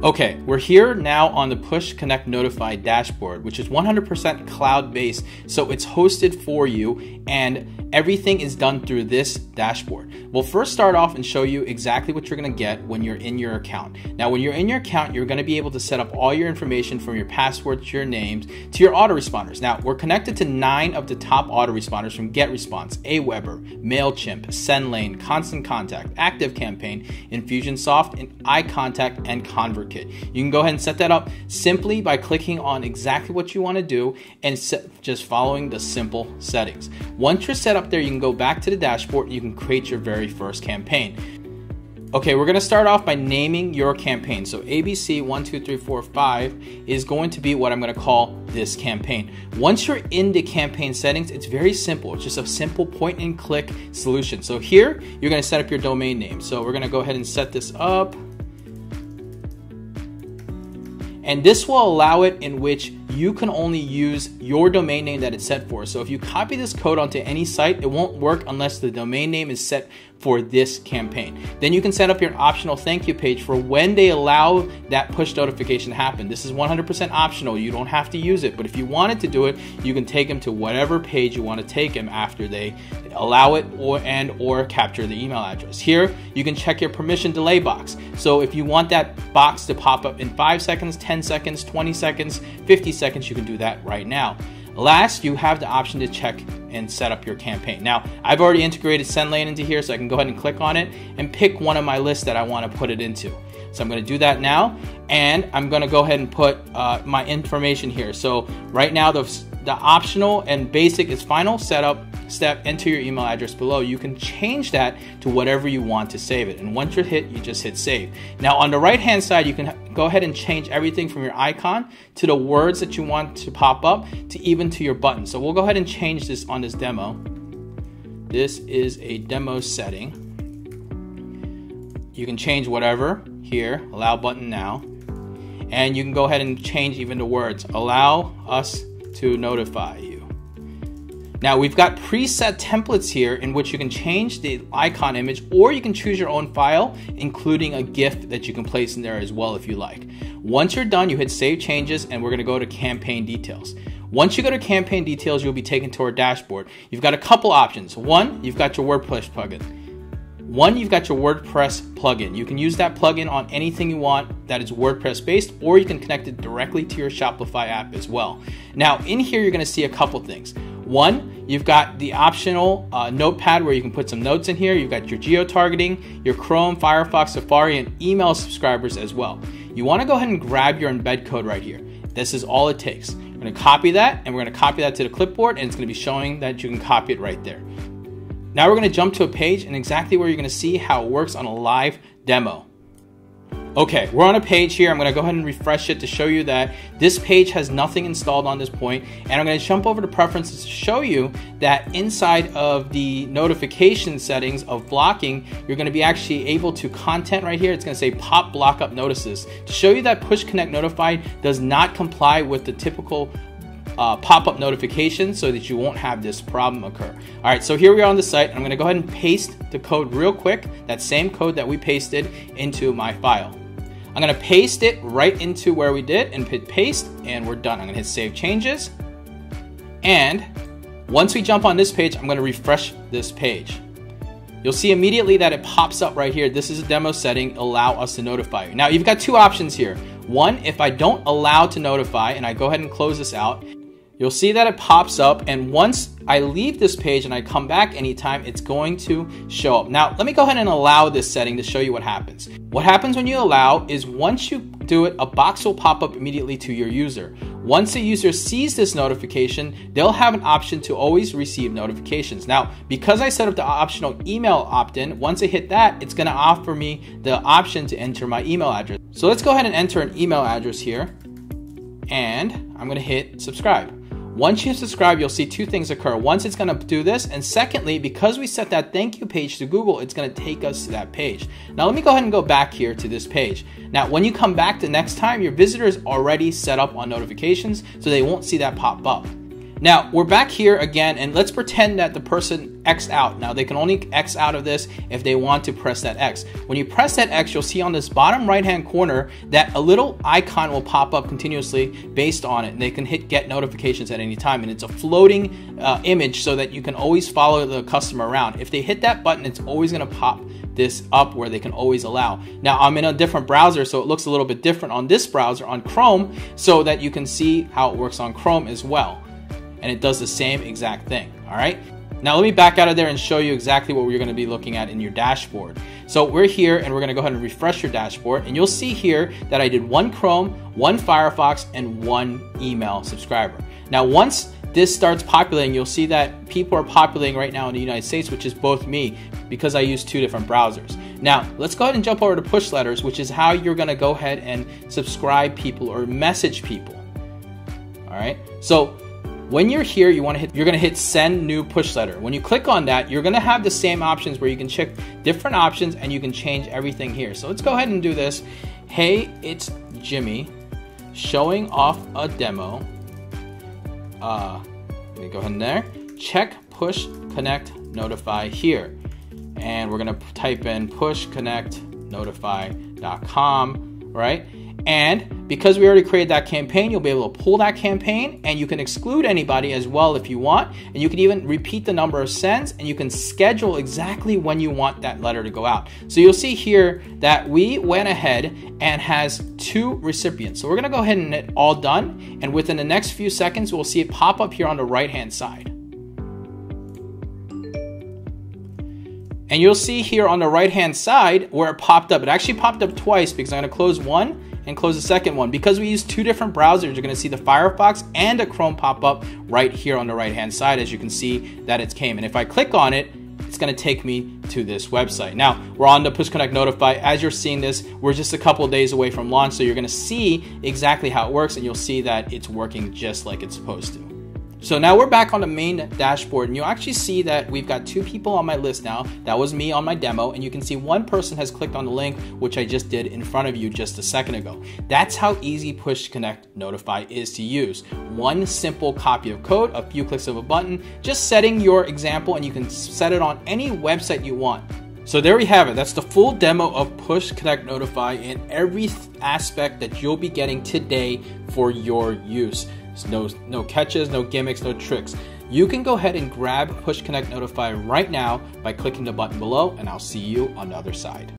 Okay, we're here now on the Push Connect Notify dashboard, which is 100% cloud-based, so it's hosted for you and everything is done through this dashboard. We'll first start off and show you exactly what you're gonna get when you're in your account. Now, when you're in your account, you're gonna be able to set up all your information from your password to your names to your autoresponders. Now, we're connected to 9 of the top autoresponders from GetResponse, Aweber, MailChimp, SendLane, Constant Contact, ActiveCampaign, Infusionsoft, and iContact, and ConvertKit. You can go ahead and set that up simply by clicking on exactly what you want to do and just following the simple settings. Once you're set up there, you can go back to the dashboard and you can create your very first campaign. Okay, we're going to start off by naming your campaign. So ABC 1, 2, 3, 4, 5 is going to be what I'm going to call this campaign. Once you're in the campaign settings, it's very simple. It's just a simple point and click solution. So here, you're going to set up your domain name. So we're going to go ahead and set this up. And this will allow it in which you can only use your domain name that it's set for. So if you copy this code onto any site, it won't work unless the domain name is set for this campaign. Then you can set up your optional thank you page for when they allow that push notification to happen. This is 100% optional. You don't have to use it, but if you wanted to do it, you can take them to whatever page you want to take them after they allow it or capture the email address. Here, you can check your permission delay box. So if you want that box to pop up in 5 seconds, 10 seconds, 20 seconds, 50 seconds, you can do that right now. Last, you have the option to check and set up your campaign. Now, I've already integrated SendLane into here, so I can go ahead and click on it and pick one of my lists that I want to put it into. So I'm going to do that now, and I'm going to go ahead and put my information here. So right now, the optional and basic is final setup step, enter your email address below. You can change that to whatever you want to save it. And once you're hit, you just hit save. Now on the right hand side, you can go ahead and change everything from your icon to the words that you want to pop up to even to your button. So we'll go ahead and change this on this demo. This is a demo setting. You can change whatever here, allow button now. And you can go ahead and change even the words, allow us to notify you. Now we've got preset templates here in which you can change the icon image, or you can choose your own file, including a GIF that you can place in there as well if you like. Once you're done, you hit save changes, and we're gonna go to campaign details. Once you go to campaign details, you'll be taken to our dashboard. You've got a couple options. One, you've got your WordPress plugin. You can use that plugin on anything you want that is WordPress based, or you can connect it directly to your Shopify app as well. Now in here, you're gonna see a couple things. One, you've got the optional notepad where you can put some notes in here. You've got your geo-targeting, your Chrome, Firefox, Safari, and email subscribers as well. You wanna go ahead and grab your embed code right here. This is all it takes. We're gonna copy that, and we're gonna copy that to the clipboard, and it's gonna be showing that you can copy it right there. Now we're gonna jump to a page and exactly where you're gonna see how it works on a live demo. Okay, we're on a page here. I'm gonna go ahead and refresh it to show you that this page has nothing installed on this point. And I'm gonna jump over to preferences to show you that inside of the notification settings of blocking, you're gonna be actually able to content right here. It's gonna say pop block up notices to show you that Push Connect Notify does not comply with the typical pop-up notifications, so that you won't have this problem occur. All right, so here we are on the site. I'm gonna go ahead and paste the code real quick, that same code that we pasted into my file. I'm gonna paste it right into where we did and hit paste, and we're done. I'm gonna hit save changes. And once we jump on this page, I'm gonna refresh this page. You'll see immediately that it pops up right here. This is a demo setting, allow us to notify you. Now you've got two options here. One, if I don't allow to notify and I go ahead and close this out, you'll see that it pops up, and once I leave this page and I come back anytime, it's going to show up. Now, let me go ahead and allow this setting to show you what happens. What happens when you allow is once you do it, a box will pop up immediately to your user. Once the user sees this notification, they'll have an option to always receive notifications. Now, because I set up the optional email opt-in, once I hit that, it's gonna offer me the option to enter my email address. So let's go ahead and enter an email address here, and I'm gonna hit subscribe. Once you subscribe, you'll see two things occur. Once, it's gonna do this, and secondly, because we set that thank you page to Google, it's gonna take us to that page. Now let me go ahead and go back here to this page. Now when you come back the next time, your visitor is already set up on notifications, so they won't see that pop up. Now we're back here again, and let's pretend that the person X'd out. Now they can only X out of this if they want to press that X. When you press that X, you'll see on this bottom right hand corner that a little icon will pop up continuously based on it, and they can hit get notifications at any time, and it's a floating image so that you can always follow the customer around. If they hit that button, it's always going to pop this up where they can always allow. Now I'm in a different browser, so it looks a little bit different on this browser on Chrome, so that you can see how it works on Chrome as well. And it does the same exact thing. All right, now let me back out of there and show you exactly what we're going to be looking at in your dashboard. So we're here, and we're going to go ahead and refresh your dashboard, and you'll see here that I did one Chrome, one Firefox, and one email subscriber. Now once this starts populating, you'll see that people are populating right now in the United States, which is both me, because I use two different browsers. Now let's go ahead and jump over to push letters, which is how you're going to go ahead and subscribe people or message people. All right, so when you're here, you're going to hit send new push letter. When you click on that, you're going to have the same options where you can check different options and you can change everything here. So let's go ahead and do this. Hey, it's Jimmy showing off a demo. Let me go ahead and there. Check push connect notify here. And we're going to type in pushconnectnotify.com, right? And because we already created that campaign, you'll be able to pull that campaign, and you can exclude anybody as well if you want. And you can even repeat the number of sends, and you can schedule exactly when you want that letter to go out. So you'll see here that we went ahead and has 2 recipients. So we're going to go ahead and hit all done. And within the next few seconds, we'll see it pop up here on the right-hand side. And you'll see here on the right-hand side where it popped up. It actually popped up twice because I'm going to close one and close the second one. Because we use 2 different browsers, you're going to see the Firefox and the Chrome pop up right here on the right-hand side, as you can see that it came. And if I click on it, it's going to take me to this website. Now, we're on the Push Connect Notify. As you're seeing this, we're just a couple of days away from launch, so you're going to see exactly how it works, and you'll see that it's working just like it's supposed to. So now we're back on the main dashboard, and you'll actually see that we've got 2 people on my list now. That was me on my demo, and you can see one person has clicked on the link, which I just did in front of you just a second ago. That's how easy Push Connect Notify is to use. One simple copy of code, a few clicks of a button, just setting your example, and you can set it on any website you want. So there we have it. That's the full demo of Push Connect Notify in every aspect that you'll be getting today for your use. No catches, no gimmicks, no tricks. You can go ahead and grab Push Connect Notify right now by clicking the button below, and I'll see you on the other side.